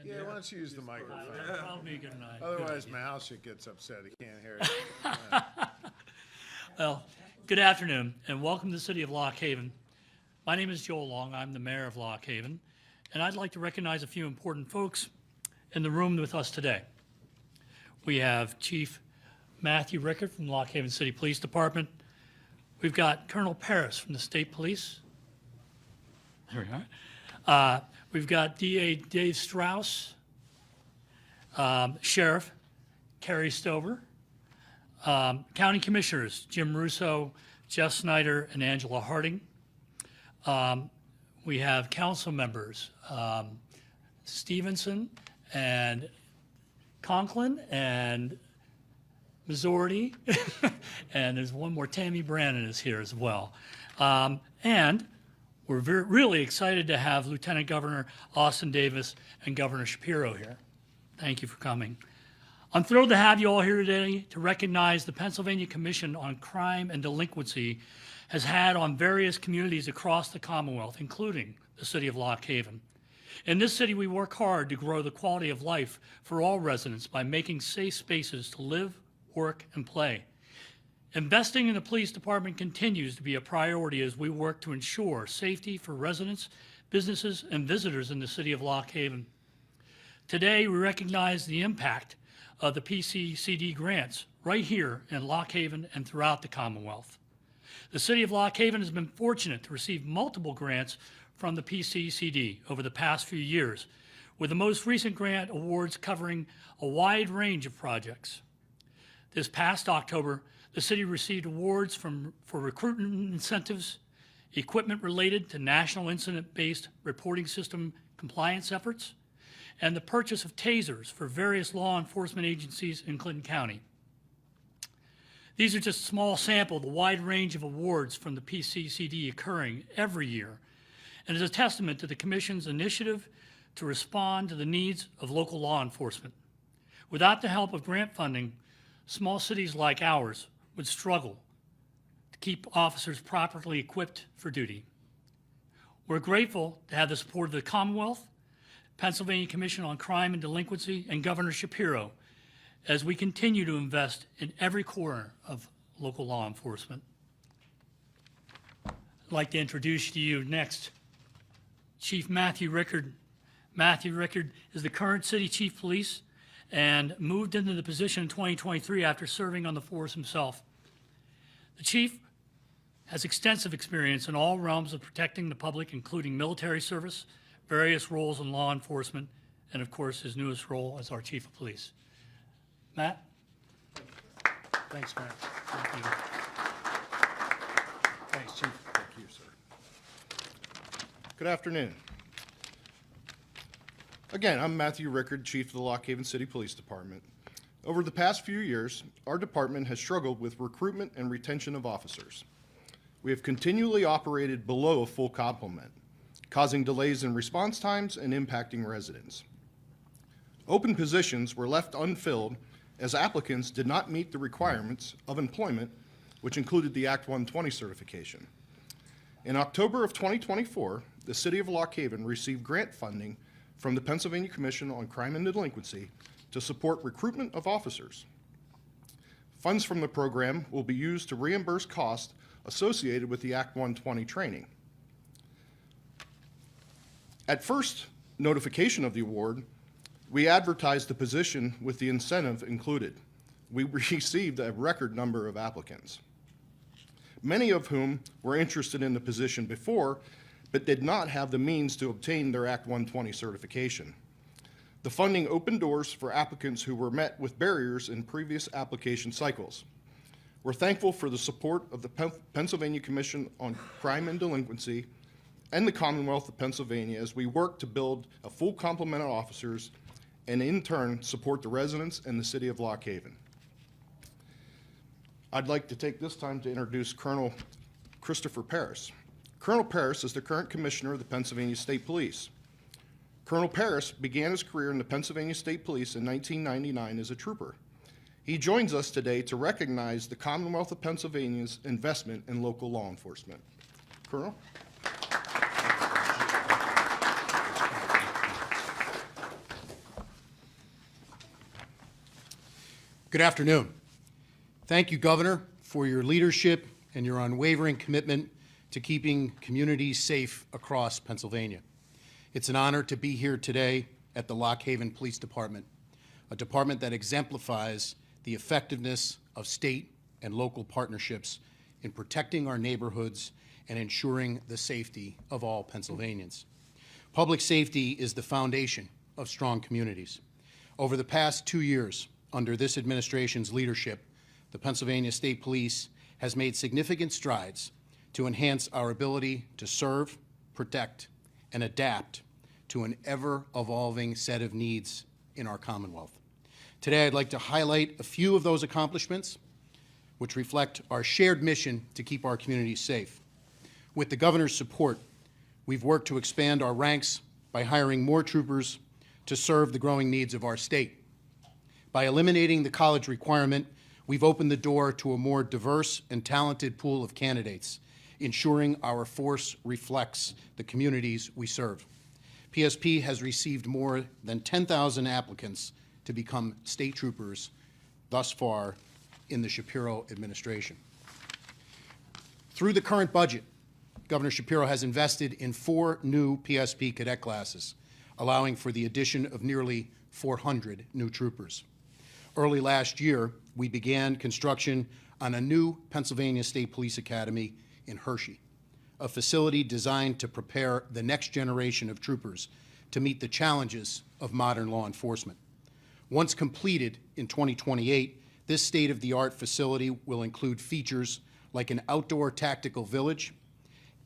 Yeah, there? why don't you use the microphone? Probably a good night. Otherwise, my house shit gets upset. He can't hear it. Well, good afternoon, and welcome to the city of Lock Haven. My name is Joel Long. I'm the mayor of Lock Haven, and I'd like to recognize a few important folks in the room with us today. We have Chief Matthew Rickard from Lock Haven City Police Department. We've got Colonel Paris from the State Police. There we are. We've got DA Dave Strauss, Sheriff Kerry Stover, County Commissioners Jim Russo, Jeff Snyder, and Angela Harding. We have council members Stevenson and Conklin and Missouri, and there's one more, Tammy Brannon is here as well. And we're really excited to have Lieutenant Governor Austin Davis and Governor Shapiro here. Thank you for coming. I'm thrilled to have you all here today to recognize the Pennsylvania Commission on Crime and Delinquency has had on various communities across the Commonwealth, including the city of Lock Haven. In this city, we work hard to grow the quality of life for all residents by making safe spaces to live, work, and play. Investing in the police department continues to be a priority as we work to ensure safety for residents, businesses, and visitors in the city of Lock Haven. Today, we recognize the impact of the PCCD grants right here in Lock Haven and throughout the Commonwealth. The city of Lock Haven has been fortunate to receive multiple grants from the PCCD over the past few years, with the most recent grant awards covering a wide range of projects. This past October, the city received awards for recruitment incentives, equipment related to National Incident-Based Reporting System compliance efforts, and the purchase of tasers for various law enforcement agencies in Clinton County. These are just a small sample of the wide range of awards from the PCCD occurring every year, and is a testament to the Commission's initiative to respond to the needs of local law enforcement. Without the help of grant funding, small cities like ours would struggle to keep officers properly equipped for duty. We're grateful to have the support of the Commonwealth, Pennsylvania Commission on Crime and Delinquency, and Governor Shapiro as we continue to invest in every corner of local law enforcement. I'd like to introduce to you next Chief Matthew Rickard. Matthew Rickard is the current City Chief of Police and moved into the position in 2023 after serving on the force himself. The Chief has extensive experience in all realms of protecting the public, including military service, various roles in law enforcement, and of course his newest role as our Chief of Police. Matt? Thanks, Matt. Thank you. Thanks, Chief. Thank you, sir. Good afternoon. Again, I'm Matthew Rickard, Chief of the Lock Haven City Police Department. Over the past few years, our department has struggled with recruitment and retention of officers. We have continually operated below a full complement, causing delays in response times and impacting residents. Open positions were left unfilled as applicants did not meet the requirements of employment, which included the Act 120 certification. In October of 2024, the City of Lock Haven received grant funding from the Pennsylvania Commission on Crime and Delinquency to support recruitment of officers. Funds from the program will be used to reimburse costs associated with the Act 120 training. At first notification of the award, we advertised the position with the incentive included. We received a record number of applicants, many of whom were interested in the position before, but did not have the means to obtain their Act 120 certification. The funding opened doors for applicants who were met with barriers in previous application cycles. We're thankful for the support of the Pennsylvania Commission on Crime and Delinquency and the Commonwealth of Pennsylvania as we work to build a full complement of officers and in turn support the residents and the city of Lock Haven. I'd like to take this time to introduce Colonel Christopher Paris. Colonel Paris is the current commissioner of the Pennsylvania State Police. Colonel Paris began his career in the Pennsylvania State Police in 1999 as a trooper. He joins us today to recognize the Commonwealth of Pennsylvania's investment in local law enforcement. Colonel? Good afternoon. Thank you, Governor, for your leadership and your unwavering commitment to keeping communities safe across Pennsylvania. It's an honor to be here today at the Lock Haven Police Department, a department that exemplifies the effectiveness of state and local partnerships in protecting our neighborhoods and ensuring the safety of all Pennsylvanians. Public safety is the foundation of strong communities. Over the past 2 years, under this administration's leadership, the Pennsylvania State Police has made significant strides to enhance our ability to serve, protect, and adapt to an ever-evolving set of needs in our Commonwealth. Today, I'd like to highlight a few of those accomplishments which reflect our shared mission to keep our communities safe. With the Governor's support, we've worked to expand our ranks by hiring more troopers to serve the growing needs of our state. By eliminating the college requirement, we've opened the door to a more diverse and talented pool of candidates, ensuring our force reflects the communities we serve. PSP has received more than 10,000 applicants to become state troopers thus far in the Shapiro administration. Through the current budget, Governor Shapiro has invested in 4 new PSP cadet classes, allowing for the addition of nearly 400 new troopers. Early last year, we began construction on a new Pennsylvania State Police Academy in Hershey, a facility designed to prepare the next generation of troopers to meet the challenges of modern law enforcement. Once completed in 2028, this state-of-the-art facility will include features like an outdoor tactical village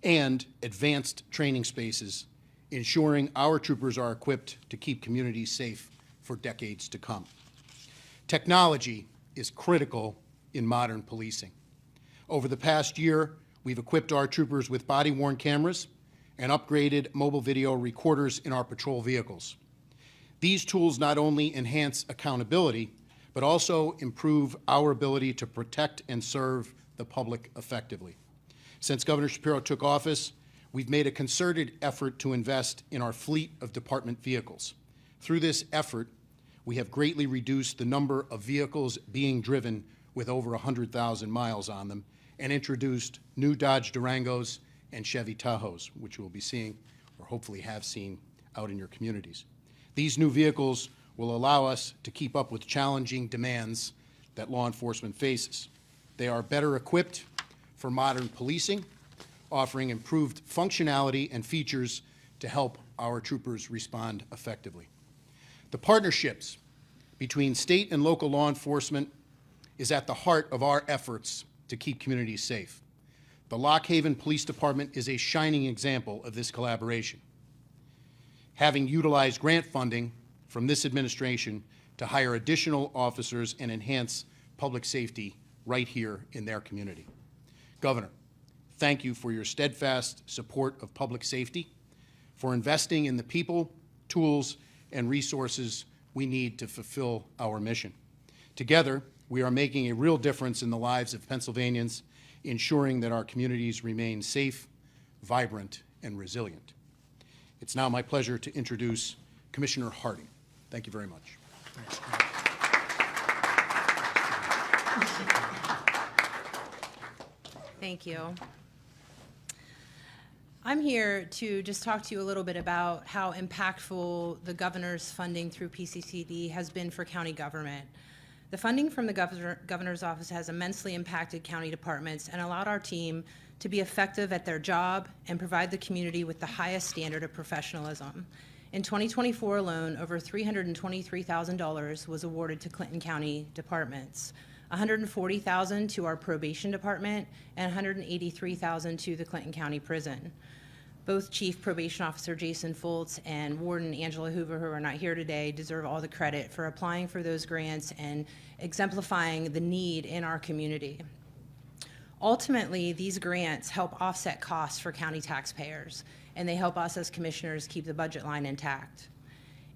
and advanced training spaces, ensuring our troopers are equipped to keep communities safe for decades to come. Technology is critical in modern policing. Over the past year, we've equipped our troopers with body-worn cameras and upgraded mobile video recorders in our patrol vehicles. These tools not only enhance accountability, but also improve our ability to protect and serve the public effectively. Since Governor Shapiro took office, we've made a concerted effort to invest in our fleet of department vehicles. Through this effort, we have greatly reduced the number of vehicles being driven with over 100,000 miles on them and introduced new Dodge Durangos and Chevy Tahoes, which you will be seeing or hopefully have seen out in your communities. These new vehicles will allow us to keep up with challenging demands that law enforcement faces. They are better equipped for modern policing, offering improved functionality and features to help our troopers respond effectively. The partnerships between state and local law enforcement is at the heart of our efforts to keep communities safe. The Lock Haven Police Department is a shining example of this collaboration, having utilized grant funding from this administration to hire additional officers and enhance public safety right here in their community. Governor, thank you for your steadfast support of public safety, for investing in the people, tools, and resources we need to fulfill our mission. Together, we are making a real difference in the lives of Pennsylvanians, ensuring that our communities remain safe, vibrant, and resilient. It's now my pleasure to introduce Commissioner Harding. Thank you very much. Thank you. I'm here to just talk to you a little bit about how impactful the governor's funding through PCCD has been for county government. The funding from the governor's office has immensely impacted county departments and allowed our team to be effective at their job and provide the community with the highest standard of professionalism. In 2024 alone, over $323,000 was awarded to Clinton County departments. $140,000 to our probation department and $183,000 to the Clinton County Prison. Both Chief Probation Officer Jason Foltz and Warden Angela Hoover, who are not here today, deserve all the credit for applying for those grants and exemplifying the need in our community. Ultimately, these grants help offset costs for county taxpayers, and they help us as commissioners keep the budget line intact.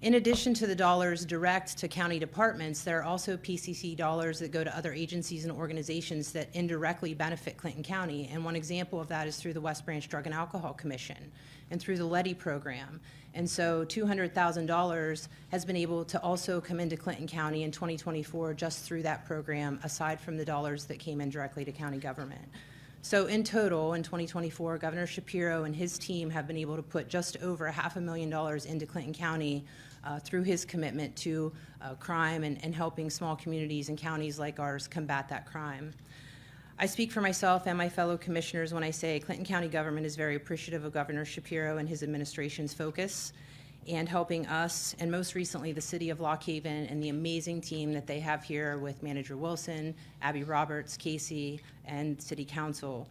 In addition to the dollars direct to county departments, there are also PCC dollars that go to other agencies and organizations that indirectly benefit Clinton County. And one example of that is through the West Branch Drug and Alcohol Commission and through the LEDI program. And so $200,000 has been able to also come into Clinton County in 2024 just through that program, aside from the dollars that came in directly to county government. So in total, in 2024, Governor Shapiro and his team have been able to put just over $500,000 into Clinton County through his commitment to crime and helping small communities and counties like ours combat that crime. I speak for myself and my fellow commissioners when I say Clinton County government is very appreciative of Governor Shapiro and his administration's focus and helping us, and most recently the city of Lock Haven and the amazing team that they have here with Manager Wilson, Abby Roberts, Casey, and City Council.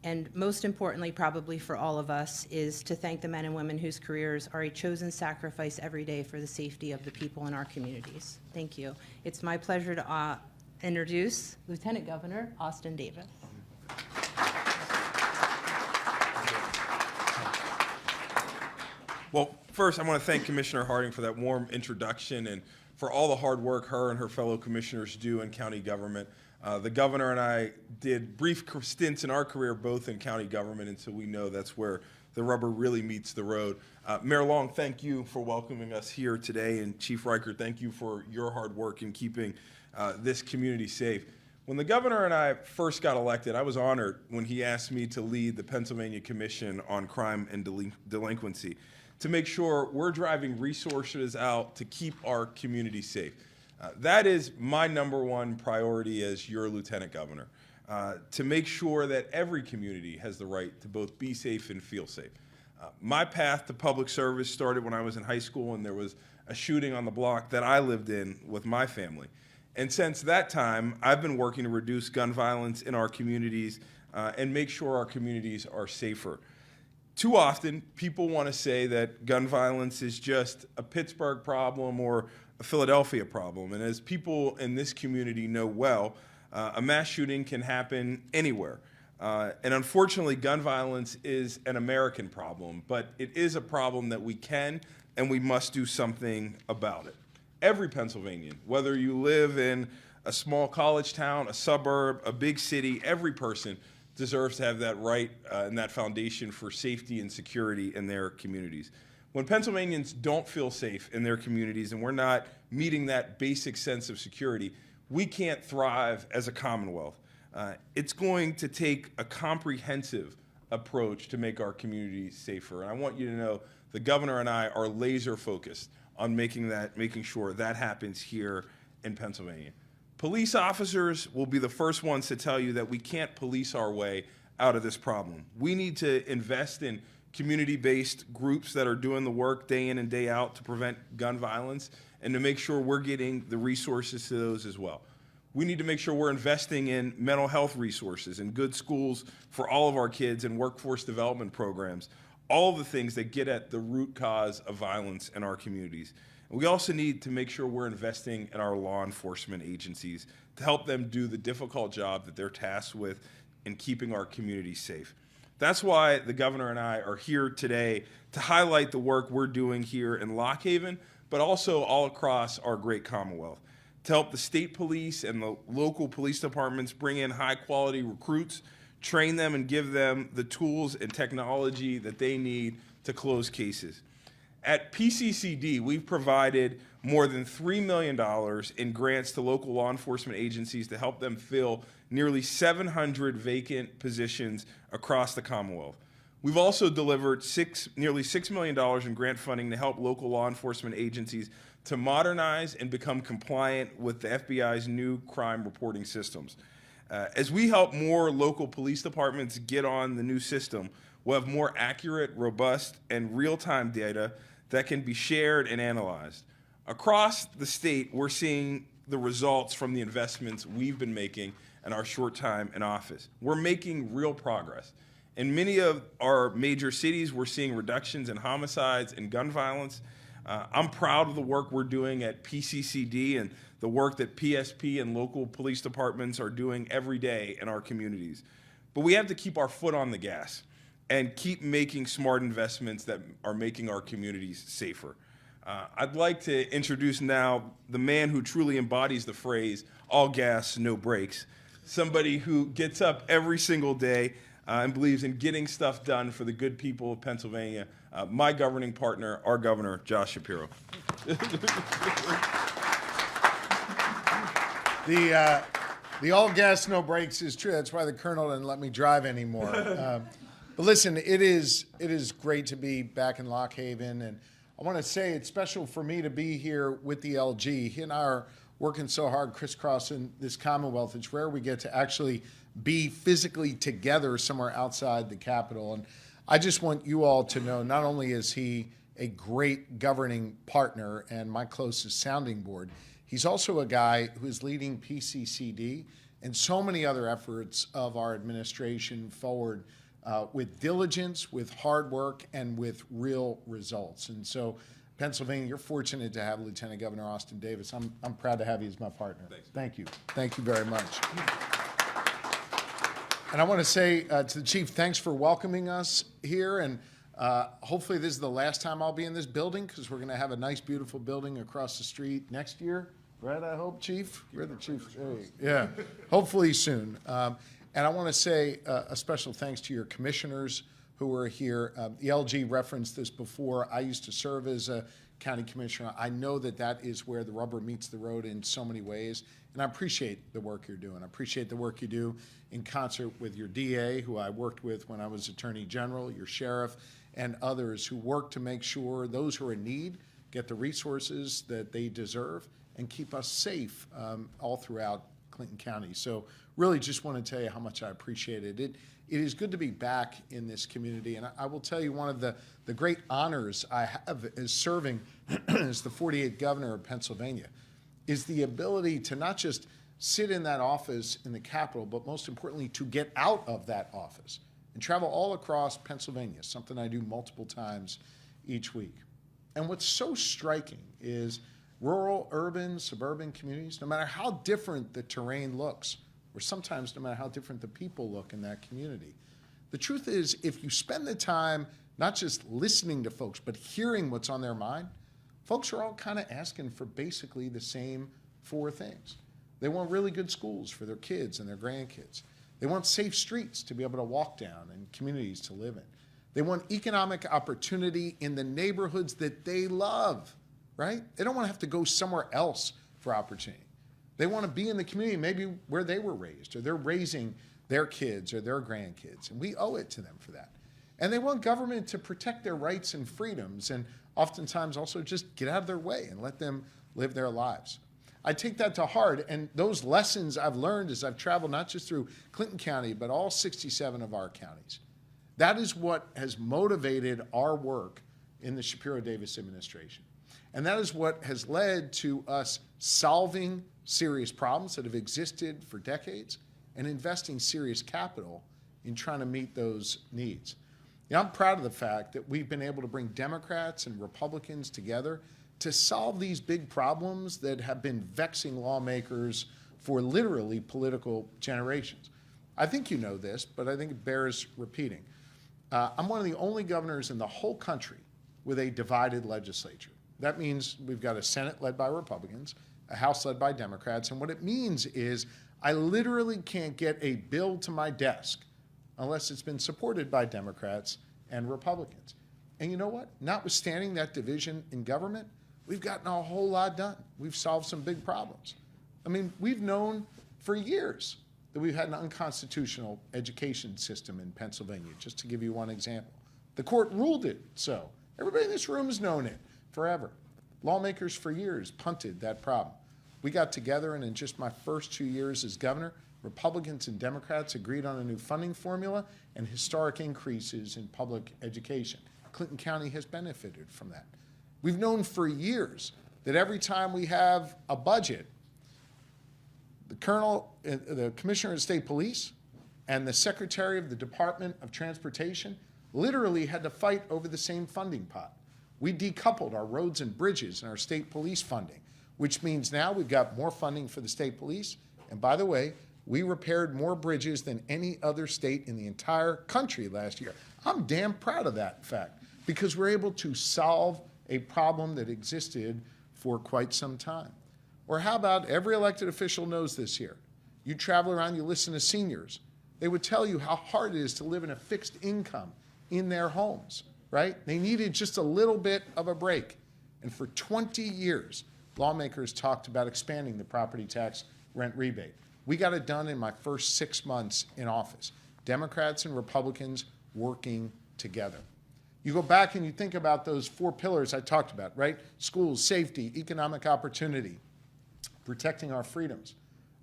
And most importantly, probably for all of us, is to thank the men and women whose careers are a chosen sacrifice every day for the safety of the people in our communities. Thank you. It's my pleasure to introduce Lieutenant Governor Austin Davis. Well, first, I want to thank Commissioner Harding for that warm introduction and for all the hard work her and her fellow commissioners do in county government. The governor and I did brief stints in our career both in county government, and so we know that's where the rubber really meets the road. Mayor Long, thank you for welcoming us here today, and Chief Riker, thank you for your hard work in keeping this community safe. When the governor and I first got elected, I was honored when he asked me to lead the Pennsylvania Commission on Crime and Delinquency to make sure we're driving resources out to keep our community safe. That is my #1 priority as your lieutenant governor, to make sure that every community has the right to both be safe and feel safe. My path to public service started when I was in high school and there was a shooting on the block that I lived in with my family. And since that time, I've been working to reduce gun violence in our communities and make sure our communities are safer. Too often, people want to say that gun violence is just a Pittsburgh problem or a Philadelphia problem. And as people in this community know well, a mass shooting can happen anywhere. And unfortunately, gun violence is an American problem, but it is a problem that we can and we must do something about it. Every Pennsylvanian, whether you live in a small college town, a suburb, a big city, every person deserves to have that right and that foundation for safety and security in their communities. When Pennsylvanians don't feel safe in their communities and we're not meeting that basic sense of security, we can't thrive as a Commonwealth. It's going to take a comprehensive approach to make our communities safer. And I want you to know the governor and I are laser focused on making sure that happens here in Pennsylvania. Police officers will be the first ones to tell you that we can't police our way out of this problem. We need to invest in community-based groups that are doing the work day in and day out to prevent gun violence and to make sure we're getting the resources to those as well. We need to make sure we're investing in mental health resources and good schools for all of our kids and workforce development programs, all the things that get at the root cause of violence in our communities. And we also need to make sure we're investing in our law enforcement agencies to help them do the difficult job that they're tasked with in keeping our communities safe. That's why the governor and I are here today to highlight the work we're doing here in Lock Haven, but also all across our great Commonwealth, to help the state police and the local police departments bring in high-quality recruits, train them and give them the tools and technology that they need to close cases. At PCCD, we've provided more than $3 million in grants to local law enforcement agencies to help them fill nearly 700 vacant positions across the Commonwealth. We've also delivered nearly $6 million in grant funding to help local law enforcement agencies to modernize and become compliant with the FBI's new crime reporting systems. As we help more local police departments get on the new system, we'll have more accurate, robust, and real-time data that can be shared and analyzed. Across the state, we're seeing the results from the investments we've been making in our short time in office. We're making real progress. In many of our major cities, we're seeing reductions in homicides and gun violence. I'm proud of the work we're doing at PCCD and the work that PSP and local police departments are doing every day in our communities. But we have to keep our foot on the gas and keep making smart investments that are making our communities safer. I'd like to introduce now the man who truly embodies the phrase, all gas, no brakes. Somebody who gets up every single day and believes in getting stuff done for the good people of Pennsylvania. My governing partner, our governor, Josh Shapiro. The all gas, no brakes is true. That's why the colonel didn't let me drive anymore. But listen, it is great to be back in Lock Haven, and I want to say it's special for me to be here with the LG. He and I are working so hard crisscrossing this Commonwealth. It's rare we get to actually be physically together somewhere outside the Capitol. And I just want you all to know, not only is he a great governing partner and my closest sounding board, he's also a guy who is leading PCCD and so many other efforts of our administration forward with diligence, with hard work, and with real results. And so, Pennsylvania, you're fortunate to have Lieutenant Governor Austin Davis. I'm proud to have you as my partner. Thanks. Thank you. Thank you very much. And I want to say to the Chief, thanks for welcoming us here. And hopefully this is the last time I'll be in this building, because we're going to have a nice, beautiful building across the street next year. Right, I hope, Chief? You're the Chief. Hey, yeah, hopefully soon. And I want to say a special thanks to your commissioners who are here. The LG referenced this before. I used to serve as a county commissioner. I know that that is where the rubber meets the road in so many ways. And I appreciate the work you're doing. I appreciate the work you do in concert with your DA, who I worked with when I was Attorney General, your sheriff, and others who work to make sure those who are in need get the resources that they deserve and keep us safe all throughout Clinton County. So really just want to tell you how much I appreciate it. It is good to be back in this community. And I will tell you, one of the great honors I have as serving as the 48th governor of Pennsylvania is the ability to not just sit in that office in the Capitol, but most importantly, to get out of that office and travel all across Pennsylvania, something I do multiple times each week. And what's so striking is rural, urban, suburban communities, no matter how different the terrain looks, or sometimes no matter how different the people look in that community, the truth is, if you spend the time not just listening to folks, but hearing what's on their mind, folks are all kind of asking for basically the same four things. They want really good schools for their kids and their grandkids. They want safe streets to be able to walk down and communities to live in. They want economic opportunity in the neighborhoods that they love, right? They don't want to have to go somewhere else for opportunity. They want to be in the community maybe where they were raised, or they're raising their kids or their grandkids, and we owe it to them for that. And they want government to protect their rights and freedoms, and oftentimes also just get out of their way and let them live their lives. I take that to heart, and those lessons I've learned as I've traveled not just through Clinton County, but all 67 of our counties. That is what has motivated our work in the Shapiro Davis administration. And that is what has led to us solving serious problems that have existed for decades and investing serious capital in trying to meet those needs. Now, I'm proud of the fact that we've been able to bring Democrats and Republicans together to solve these big problems that have been vexing lawmakers for literally political generations. I think you know this, but I think it bears repeating. I'm one of the only governors in the whole country with a divided legislature. That means we've got a Senate led by Republicans, a House led by Democrats, and what it means is I literally can't get a bill to my desk unless it's been supported by Democrats and Republicans. And you know what? Notwithstanding that division in government, we've gotten a whole lot done. We've solved some big problems. I mean, we've known for years that we've had an unconstitutional education system in Pennsylvania, just to give you one example. The court ruled it so. Everybody in this room has known it forever. Lawmakers for years punted that problem. We got together, and in just my first 2 years as governor, Republicans and Democrats agreed on a new funding formula and historic increases in public education. Clinton County has benefited from that. We've known for years that every time we have a budget, the Commissioner of State Police and the Secretary of the Department of Transportation literally had to fight over the same funding pot. We decoupled our roads and bridges and our state police funding, which means now we've got more funding for the state police. And by the way, we repaired more bridges than any other state in the entire country last year. I'm damn proud of that fact, because we're able to solve a problem that existed for quite some time. Or how about every elected official knows this here? You travel around, you listen to seniors. They would tell you how hard it is to live in a fixed income in their homes, right? They needed just a little bit of a break. And for 20 years, lawmakers talked about expanding the property tax rent rebate. We got it done in my first 6 months in office. Democrats and Republicans working together. You go back and you think about those 4 pillars I talked about, right? Schools, safety, economic opportunity, protecting our freedoms.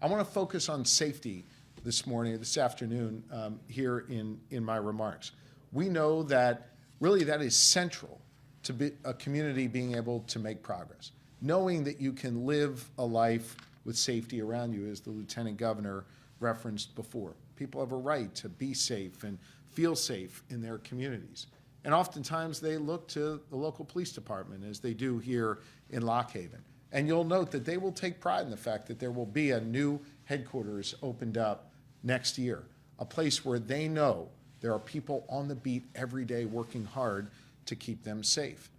I want to focus on safety this morning, this afternoon, here in my remarks. We know that really that is central to a community being able to make progress. Knowing that you can live a life with safety around you, as the Lieutenant Governor referenced before. People have a right to be safe and feel safe in their communities. And oftentimes they look to the local police department, as they do here in Lock Haven. And you'll note that they will take pride in the fact that there will be a new headquarters opened up next year, a place where they know there are people on the beat every day working hard to keep them safe.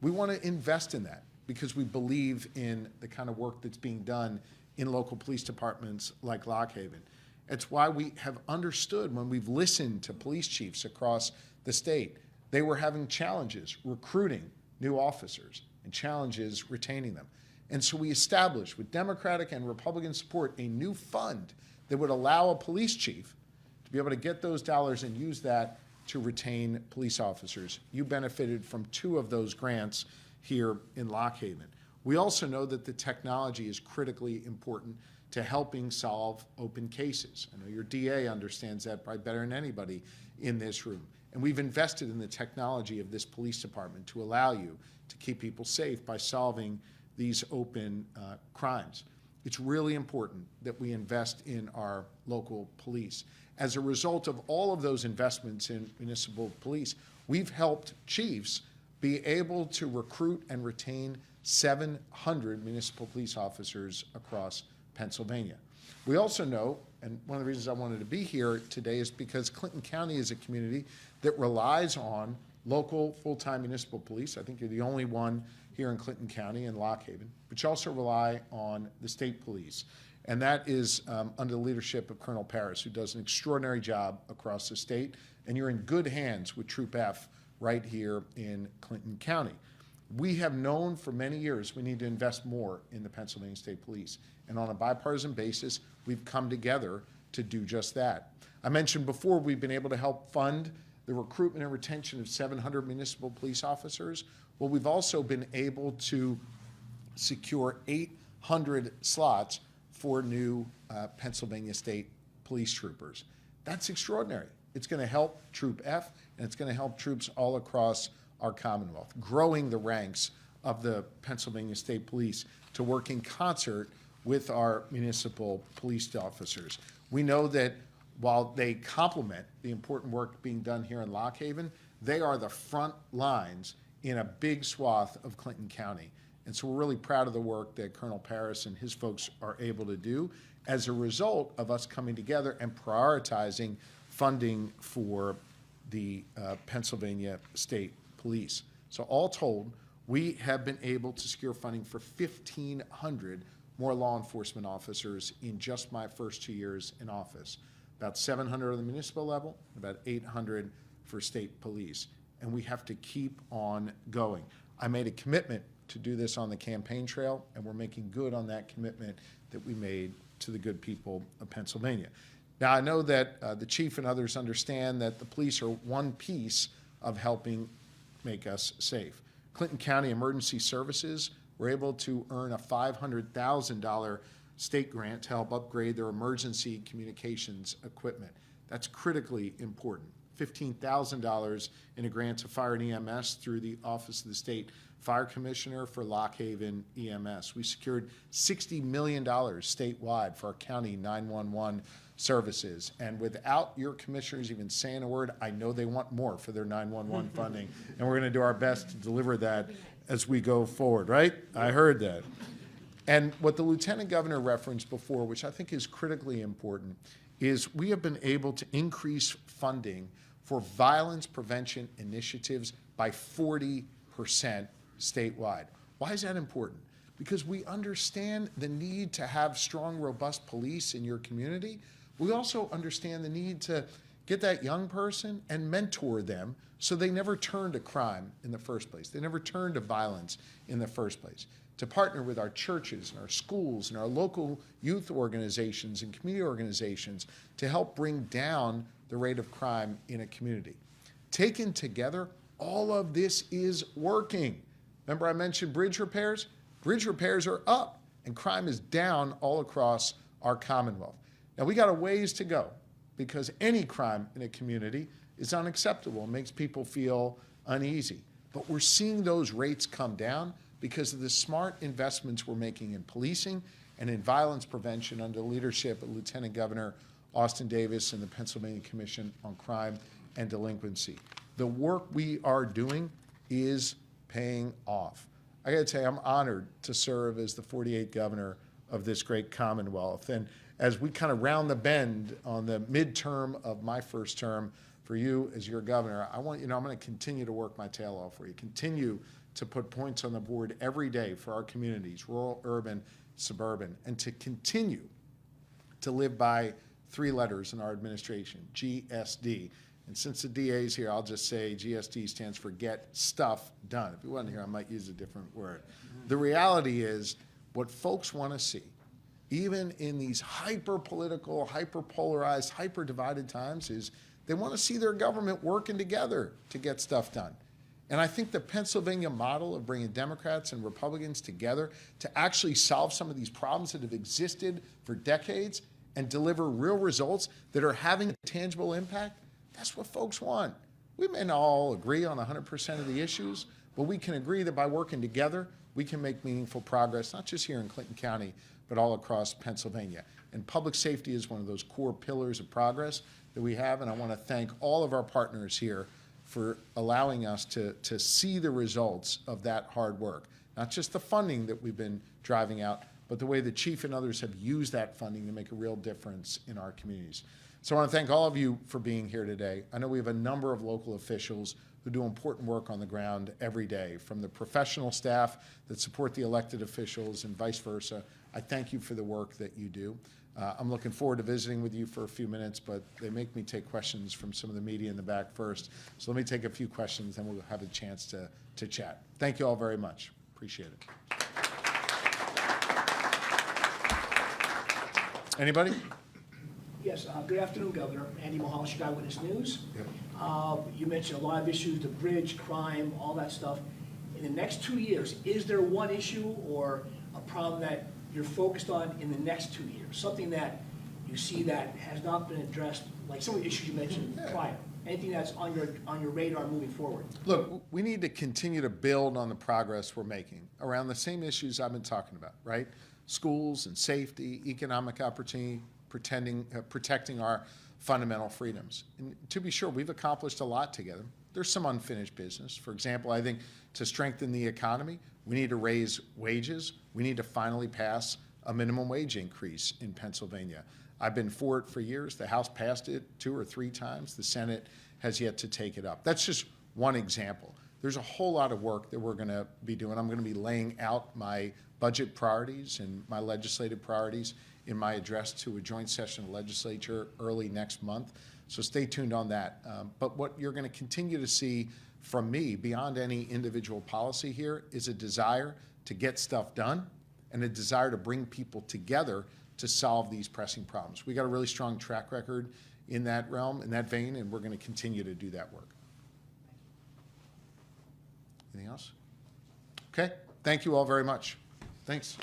We want to invest in that because we believe in the kind of work that's being done in local police departments like Lock Haven. It's why we have understood when we've listened to police chiefs across the state, they were having challenges recruiting new officers and challenges retaining them. And so we established, with Democratic and Republican support, a new fund that would allow a police chief to be able to get those dollars and use that to retain police officers. You benefited from 2 of those grants here in Lock Haven. We also know that the technology is critically important to helping solve open cases. I know your DA understands that probably better than anybody in this room. And we've invested in the technology of this police department to allow you to keep people safe by solving these open crimes. It's really important that we invest in our local police. As a result of all of those investments in municipal police, we've helped chiefs be able to recruit and retain 700 municipal police officers across Pennsylvania. We also know, and one of the reasons I wanted to be here today is because Clinton County is a community that relies on local full-time municipal police. I think you're the only one here in Clinton County and Lock Haven, but you also rely on the state police. And that is under the leadership of Colonel Paris, who does an extraordinary job across the state. And you're in good hands with Troop F right here in Clinton County. We have known for many years we need to invest more in the Pennsylvania State Police. And on a bipartisan basis, we've come together to do just that. I mentioned before we've been able to help fund the recruitment and retention of 700 municipal police officers. Well, we've also been able to secure 800 slots for new Pennsylvania State Police troopers. That's extraordinary. It's going to help Troop F, and it's going to help troops all across our Commonwealth, growing the ranks of the Pennsylvania State Police to work in concert with our municipal police officers. We know that while they complement the important work being done here in Lock Haven, they are the front lines in a big swath of Clinton County. And so we're really proud of the work that Colonel Paris and his folks are able to do as a result of us coming together and prioritizing funding for the Pennsylvania State Police. So all told, we have been able to secure funding for 1,500 more law enforcement officers in just my first 2 years in office. About 700 on the municipal level, about 800 for state police. And we have to keep on going. I made a commitment to do this on the campaign trail, and we're making good on that commitment that we made to the good people of Pennsylvania. Now, I know that the chief and others understand that the police are one piece of helping make us safe. Clinton County Emergency Services were able to earn a $500,000 state grant to help upgrade their emergency communications equipment. That's critically important. $15,000 in a grant to fire and EMS through the Office of the State Fire Commissioner for Lock Haven EMS. We secured $60 million statewide for our county 911 services. And without your commissioners even saying a word, I know they want more for their 911 funding. And we're going to do our best to deliver that as we go forward, right? I heard that. And what the Lieutenant Governor referenced before, which I think is critically important, is we have been able to increase funding for violence prevention initiatives by 40% statewide. Why is that important? Because we understand the need to have strong, robust police in your community. We also understand the need to get that young person and mentor them so they never turn to crime in the first place. They never turn to violence in the first place. To partner with our churches and our schools and our local youth organizations and community organizations to help bring down the rate of crime in a community. Taken together, all of this is working. Remember I mentioned bridge repairs? Bridge repairs are up and crime is down all across our Commonwealth. Now we got a ways to go because any crime in a community is unacceptable and makes people feel uneasy. But we're seeing those rates come down because of the smart investments we're making in policing and in violence prevention under the leadership of Lieutenant Governor Austin Davis and the Pennsylvania Commission on Crime and Delinquency. The work we are doing is paying off. I gotta tell you, I'm honored to serve as the 48th governor of this great Commonwealth. And as we kind of round the bend on the midterm of my first term for you as your governor, I want you to know I'm gonna continue to work my tail off for you, continue to put points on the board every day for our communities, rural, urban, suburban, and to continue to live by 3 letters in our administration, GSD. And since the DA's here, I'll just say GSD stands for Get Stuff Done. If he wasn't here, I might use a different word. The reality is what folks want to see, even in these hyper-political, hyper-polarized, hyper-divided times, is they want to see their government working together to get stuff done. And I think the Pennsylvania model of bringing Democrats and Republicans together to actually solve some of these problems that have existed for decades and deliver real results that are having a tangible impact, that's what folks want. We may not all agree on 100% of the issues, but we can agree that by working together, we can make meaningful progress, not just here in Clinton County, but all across Pennsylvania. And public safety is one of those core pillars of progress that we have, and I want to thank all of our partners here for allowing us to see the results of that hard work. Not just the funding that we've been driving out, but the way the chief and others have used that funding to make a real difference in our communities. So I want to thank all of you for being here today. I know we have a number of local officials who do important work on the ground every day, from the professional staff that support the elected officials and vice versa. I thank you for the work that you do. I'm looking forward to visiting with you for a few minutes, but they make me take questions from some of the media in the back first. So let me take a few questions, then we'll have a chance to chat. Thank you all very much. Appreciate it. Anybody? Yes, good afternoon, Governor. Andy Mahal, Chicago Witness News. You mentioned a lot of issues, the bridge, crime, all that stuff. In the next 2 years, is there one issue or a problem that you're focused on in the next 2 years? Something that you see that has not been addressed, like some of the issues you mentioned prior? Anything that's on your radar moving forward? Look, we need to continue to build on the progress we're making around the same issues I've been talking about, right? Schools and safety, economic opportunity, protecting our fundamental freedoms. And to be sure, we've accomplished a lot together. There's some unfinished business. For example, I think to strengthen the economy, we need to raise wages. We need to finally pass a minimum wage increase in Pennsylvania. I've been for it for years. The House passed it 2 or 3 times. The Senate has yet to take it up. That's just one example. There's a whole lot of work that we're going to be doing. I'm going to be laying out my budget priorities and my legislative priorities in my address to a joint session of the legislature early next month. So stay tuned on that. But what you're going to continue to see from me, beyond any individual policy here, is a desire to get stuff done and a desire to bring people together to solve these pressing problems. We got a really strong track record in that realm, in that vein, and we're going to continue to do that work. Anything else? Okay, thank you all very much. Thanks.